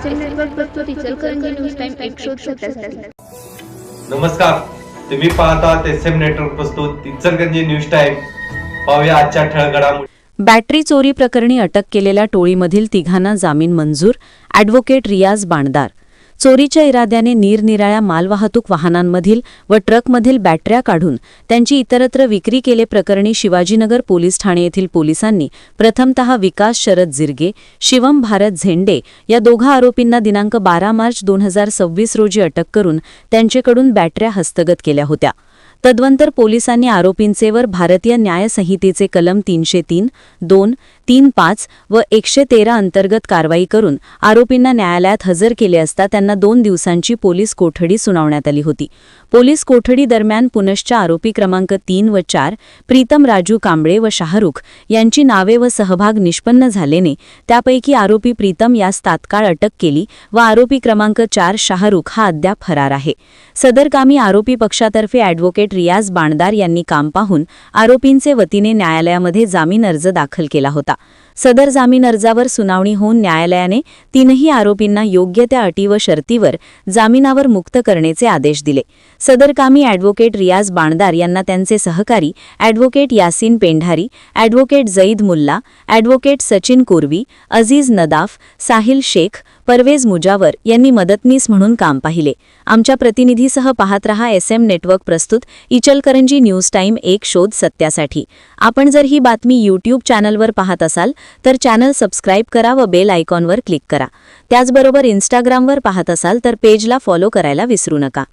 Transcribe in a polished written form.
SM network प्रस्तुत Ichalkaranji news time 137. नमस्कार, तुम्ही पाहतात एसएम नेटवर्क प्रस्तुत इचलकरंजी न्यूज टाइम. पाहूया आजच्या ठळक घडामोडी. बॅटरी चोरी प्रकरणी अटक केलेल्या टोळीमधील तिघांना जामीन मंजूर. ॲडव्होकेट रियाज बाणदार. चोरीच्या इराद्याने निरनिराळ्या मालवाहतूक वाहनांमधील व ट्रकमधील बॅटऱ्या काढून त्यांची इतरत्र विक्री केल्याप्रकरणी शिवाजीनगर पोलीस ठाणे येथील पोलिसांनी प्रथमतः विकास शरद जिरगे, शिवम भारत झेंडे या दोघा आरोपींना दिनांक 12 मार्च 2026 रोजी अटक करून त्यांच्याकडून बॅटऱ्या हस्तगत केल्या होत्या. तदनंतर पोलिसांनी आरोपींचेवर भारतीय न्याय संहितेचे कलम 303, 2, 3.5 व 113 अंतर्गत कारवाई करून आरोपींना न्यायालयात हजर केले असता त्यांना 2 दिवसांची पोलीस कोठडी सुनावण्यात आली होती. पोलीस कोठडी दरम्यान पुनश्च आरोपी क्रमांक 3 व 4 प्रीतम राजू कांबळे व शाहरुख यांची नावे व सहभाग निष्पन्न झाल्याने त्यापैकी आरोपी प्रीतम यास तात्काळ अटक केली व आरोपी क्रमांक 4 शाहरुख हा अद्याप फरार आहे. सदरकामी आरोपी पक्षातर्फे ॲडव्होकेट रियाज बाणदार यांनी काम पाहून आरोपींचे वतीने न्यायालयामध्ये जामीन अर्ज दाखल केला होता. सदर जामीन अर्जावर सुनावणी होऊन न्यायालयाने तीनही आरोपींना योग्य त्या अटी व शर्तीवर जामिनावर मुक्त करण्याचे आदेश दिले. सदरकामी ॲडव्होकेट रियाज बाणदार यांना त्यांचे सहकारी advocate Yasin Pendhari, advocate Zaid Mulla, advocate Sachin Korvi, Aziz Nadaf, Sahil Shaikh, Parvez Mujawar यांनी मदतनीस म्हणून काम पाहिले. आमच्या प्रतिनिधीसह पाहत रहा एसएम नेटवर्क प्रस्तुत इचलकरंजी न्यूज टाइम 1 शोध सत्यासाठी. आपण जर ही बातमी यूट्यूब चॅनलवर पाहत असाल तर चॅनल सबस्क्राईब करा व बेल आयकॉनवर क्लिक करा. त्याचबरोबर इंस्टाग्रामवर पाहत असाल तर पेजला फॉलो करायला विसरू नका.